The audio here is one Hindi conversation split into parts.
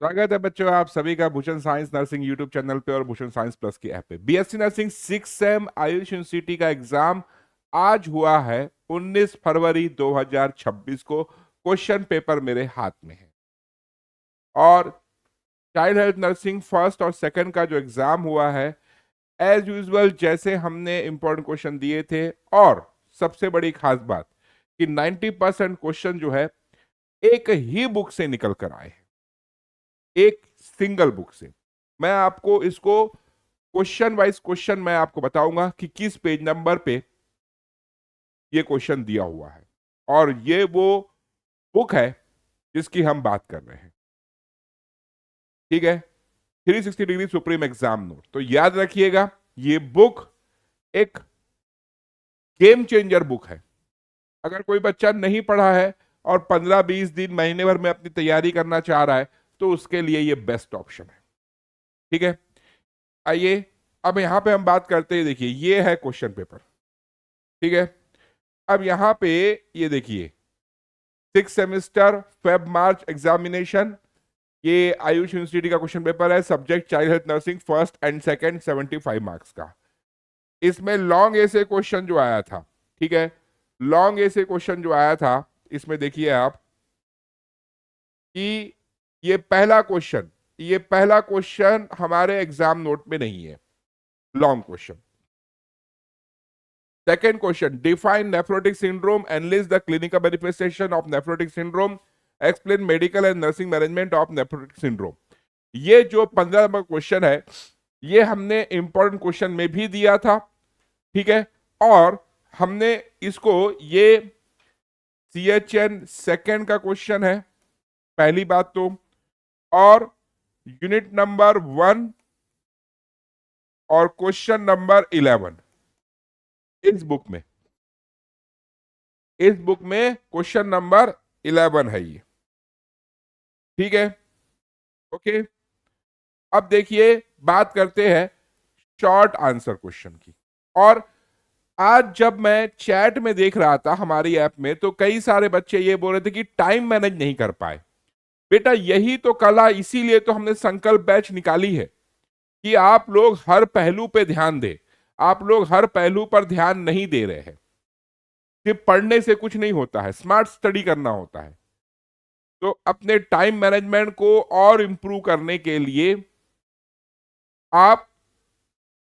स्वागत है बच्चों आप सभी का Bhushan science nursing YouTube channel पे और भूषण साइंस प्लस की ऐप पे। BSc nursing 6 same Ayush university का एग्जाम आज हुआ है 19 फरवरी 2026 को। क्वेश्चन पेपर मेरे हाथ में है और चाइल्ड हेल्थ नर्सिंग फर्स्ट और सेकंड का जो एग्जाम हुआ है एज यूजुअल जैसे हमने इंपॉर्टेंट क्वेश्चन दिए थे। और सबसे बड़ी खास बात कि 90% क्वेश्चन जो है एक ही बुक से निकल कर आए हैं, एक सिंगल बुक से। मैं आपको इसको क्वेश्चन वाइज क्वेश्चन मैं आपको बताऊंगा कि किस पेज नंबर पे ये क्वेश्चन दिया हुआ है और ये वो बुक है जिसकी हम बात कर रहे हैं। ठीक है, 360 डिग्री सुप्रीम एग्जाम नोट। तो याद रखिएगा ये बुक एक गेम चेंजर बुक है। अगर कोई बच्चा नहीं पढ़ा है और 15-20 दिन महीने भर में अपनी तैयारी करना चाह रहा है तो उसके लिए ये बेस्ट ऑप्शन है। ठीक है, आइए अब यहां पे हम बात करते हैं। देखिए ये है क्वेश्चन पेपर। ठीक है, अब यहां पे ये देखिए 6 सेमेस्टर फेब मार्च एग्जामिनेशन, ये आयुष यूनिवर्सिटी का क्वेश्चन पेपर है। Subject child health nursing first and second, 75 marks का। इसमें लॉन्ग ऐसे क्वेश्चन जो आया था, ठीक है, लॉन्ग ऐसे क्वेश्चन जो आया था इसमें देखिए आप कि ये पहला क्वेश्चन हमारे एग्जाम नोट में नहीं है, long question. Second question, define nephrotic syndrome, analyse the clinical manifestation of nephrotic syndrome, explain medical and nursing management of nephrotic syndrome. ये जो 15 नंबर क्वेश्चन है ये हमने इंपॉर्टेंट क्वेश्चन में भी दिया था। ठीक है, और हमने इसको ये CHN सेकेंड का क्वेश्चन है पहली बात तो, और यूनिट नंबर 1 और क्वेश्चन नंबर 11 इस बुक में क्वेश्चन नंबर 11 है ये। ठीक है, ओके। अब देखिए बात करते हैं शॉर्ट आंसर क्वेश्चन की। और आज जब मैं चैट में देख रहा था हमारी ऐप में तो कई सारे बच्चे ये बोल रहे थे कि टाइम मैनेज नहीं कर पाए। बेटा यही तो कला, इसीलिए तो हमने संकल्प बैच निकाली है कि आप लोग हर पहलू पे ध्यान दें। आप लोग हर पहलू पर ध्यान नहीं दे रहे हैं। सिर्फ पढ़ने से कुछ नहीं होता है, स्मार्ट स्टडी करना होता है। तो अपने टाइम मैनेजमेंट को और इंप्रूव करने के लिए आप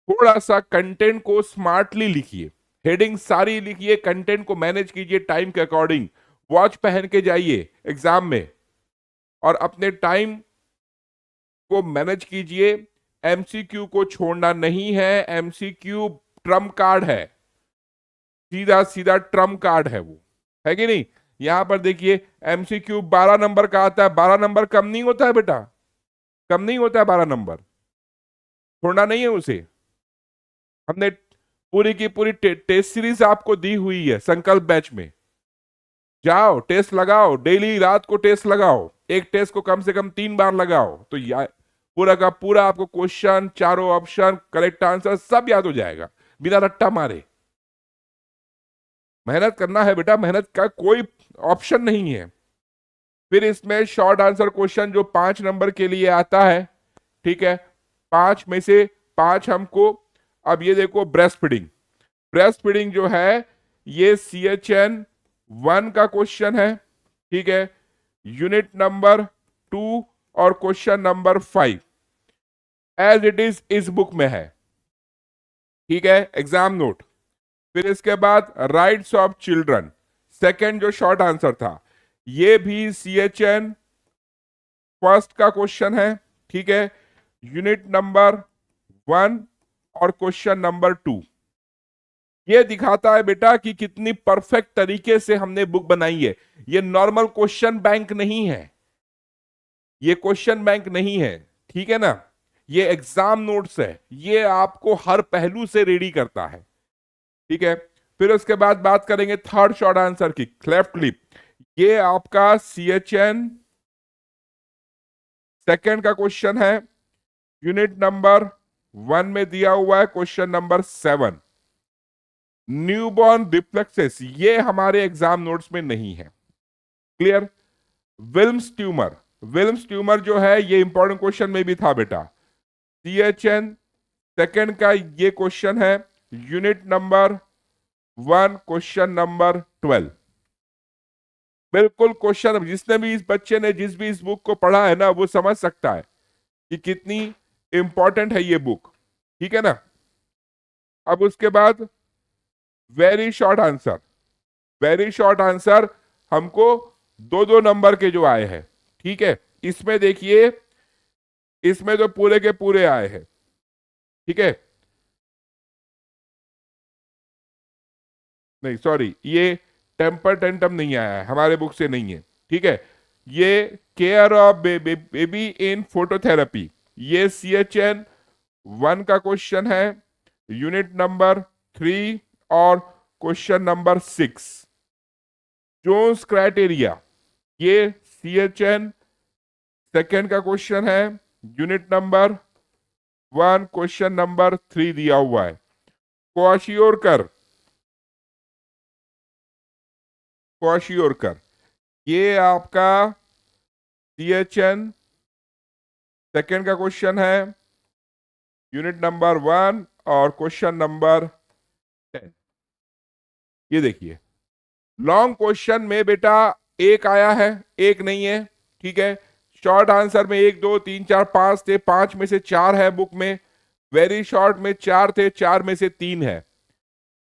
थोड़ा सा कंटेंट को स्मार्टली लिखिए, हेडिंग सारी लिखिए, कंटेंट को मैनेज कीजिए टाइम के अकॉर्डिंग। वॉच पहन के जाइए एग्जाम में और अपने टाइम को मैनेज कीजिए। MCQ को छोड़ना नहीं है, MCQ ट्रम्प कार्ड है, सीधा सीधा ट्रम्प कार्ड है वो, है कि नहीं। यहां पर देखिए MCQ 12 नंबर का आता है। 12 नंबर कम नहीं होता है बेटा, कम नहीं होता है 12 नंबर, छोड़ना नहीं है उसे। हमने पूरी की पूरी टेस्ट सीरीज आपको दी हुई है संकल्प बैच में। जाओ टेस्ट लगाओ, डेली रात को टेस्ट लगाओ, एक टेस्ट को कम से कम 3 बार लगाओ तो पूरा का पूरा आपको क्वेश्चन, चारों ऑप्शन, करेक्ट आंसर सब याद हो जाएगा बिना रट्टा मारे। मेहनत करना है बेटा, मेहनत का कोई ऑप्शन नहीं है। फिर इसमें शॉर्ट आंसर क्वेश्चन जो 5 नंबर के लिए आता है, ठीक है, 5 में से 5 हमको। अब ये देखो ब्रेस्ट फीडिंग जो है ये CHN 1 का क्वेश्चन है। ठीक है, यूनिट नंबर 2 और question number 5 as it is इस बुक में है। ठीक है, एग्जाम नोट। फिर इसके बाद राइट्स ऑफ चिल्ड्रन, सेकेंड जो शॉर्ट आंसर था, ये भी CHN फर्स्ट का क्वेश्चन है। ठीक है, यूनिट नंबर 1 और क्वेश्चन नंबर 2। ये दिखाता है बेटा कि कितनी परफेक्ट तरीके से हमने बुक बनाई है। ये नॉर्मल क्वेश्चन बैंक नहीं है, ये क्वेश्चन बैंक नहीं है, ठीक है ना, ये एग्जाम नोट्स है। ये आपको हर पहलू से रेडी करता है। ठीक है, फिर उसके बाद बात करेंगे थर्ड शॉर्ट आंसर की, क्लेफ्ट लिप। ये आपका CHN सेकेंड का क्वेश्चन है, यूनिट नंबर 1 में दिया हुआ है, क्वेश्चन नंबर 7। न्यूबॉर्न रिफ्लेक्सेस, ये हमारे एग्जाम नोट्स में नहीं है। Clear. Wilms tumour, Wilms tumour जो है ये इंपॉर्टेंट क्वेश्चन में भी था बेटा। CHN सेकंड का ये क्वेश्चन है, यूनिट नंबर 1 क्वेश्चन नंबर 12। बिल्कुल क्वेश्चन जिसने भी इस बच्चे ने जिस भी इस बुक को पढ़ा है ना वो समझ सकता है कि कितनी इंपॉर्टेंट है ये बुक, ठीक है ना। अब उसके बाद very short answer, very short answer हमको 2-2 नंबर के जो आए हैं, ठीक है। इसमें देखिए, इसमें तो पूरे के पूरे आए हैं, ठीक है। नहीं सॉरी, ये टेम्पर टेंटम नहीं आया है, हमारे बुक से नहीं है, ठीक है। ये care of baby in phototherapy, ये CHN 1 का क्वेश्चन है, यूनिट नंबर 3 और क्वेश्चन नंबर 6। जोन्स क्राइटेरिया, ये CHN सेकेंड का क्वेश्चन है, यूनिट नंबर 1 क्वेश्चन नंबर 3 दिया हुआ है। क्वाशियोरकर, क्वाशियोरकर ये आपका CHN सेकेंड का क्वेश्चन है, यूनिट नंबर 1 और क्वेश्चन नंबर 10। ये देखिए लॉन्ग क्वेश्चन में बेटा एक आया है, एक नहीं है, ठीक है। शॉर्ट आंसर में 1 2 3 4 5 थे, 5 में से 4 है बुक में। वेरी शॉर्ट में 4 थे, 4 में से 3 है।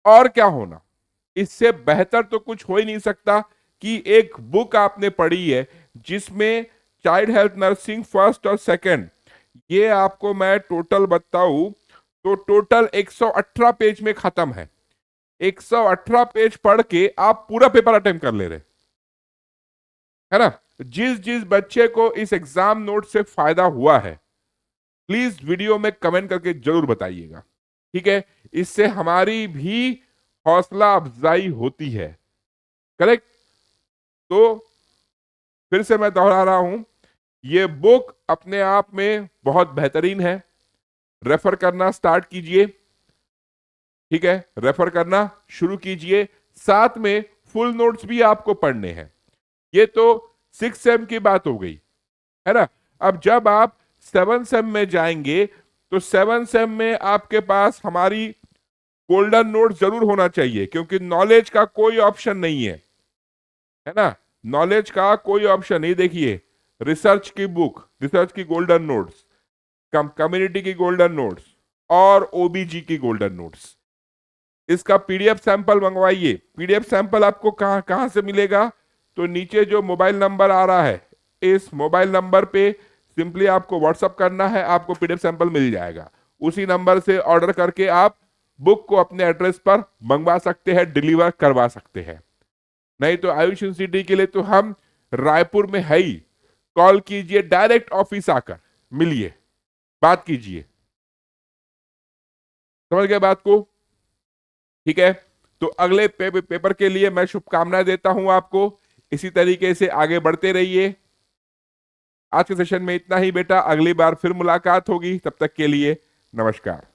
और क्या होना, इससे बेहतर तो कुछ हो ही नहीं सकता कि एक बुक आपने पढ़ी है जिसमें चाइल्ड हेल्थ नर्सिंग फर्स्ट और सेकंड, ये आपको मैं टोटल बताऊं तो टोटल 118 पेज में खत्म है। 118 पेज पढ़ के आप पूरा पेपर अटेम्प्ट कर ले रहे, है ना। जिस जिस बच्चे को इस एग्जाम नोट से फायदा हुआ है प्लीज वीडियो में कमेंट करके जरूर बताइएगा, ठीक है। इससे हमारी भी हौसला अफजाई होती है, करेक्ट। तो फिर से मैं दोहरा रहा हूं, ये बुक अपने आप में बहुत बेहतरीन है, रेफर करना स्टार्ट कीजिए, ठीक है। रेफर करना शुरू कीजिए, साथ में फुल नोट्स भी आपको पढ़ने हैं। ये तो 6 सेम की बात हो गई, है ना। अब जब आप 7 सेम में जाएंगे तो 7 सेम में आपके पास हमारी गोल्डन नोट जरूर होना चाहिए, क्योंकि नॉलेज का कोई ऑप्शन नहीं है ना। नॉलेज का कोई ऑप्शन नहीं। देखिए रिसर्च की बुक, रिसर्च की गोल्डन नोट्स, कम्युनिटी की गोल्डन नोट्स और ओबीजी की गोल्डन नोट्स, इसका पीडीएफ सैंपल मंगवाइए। पीडीएफ सैंपल आपको कहां कहां से मिलेगा, तो नीचे जो मोबाइल नंबर आ रहा है इस मोबाइल नंबर पे सिंपली आपको व्हाट्सअप करना है, आपको पीडीएफ सैंपल मिल जाएगा। उसी नंबर से ऑर्डर करके आप बुक को अपने एड्रेस पर मंगवा सकते हैं, डिलीवर करवा सकते हैं। नहीं तो आयुष यूनिवर्सिटी के लिए तो हम रायपुर में है ही, कॉल कीजिए, डायरेक्ट ऑफिस आकर मिलिए, बात कीजिए, समझ गए बात को, ठीक है। तो अगले पेपर के लिए मैं शुभकामनाएं देता हूं आपको, इसी तरीके से आगे बढ़ते रहिए। आज के सेशन में इतना ही बेटा, अगली बार फिर मुलाकात होगी, तब तक के लिए नमस्कार।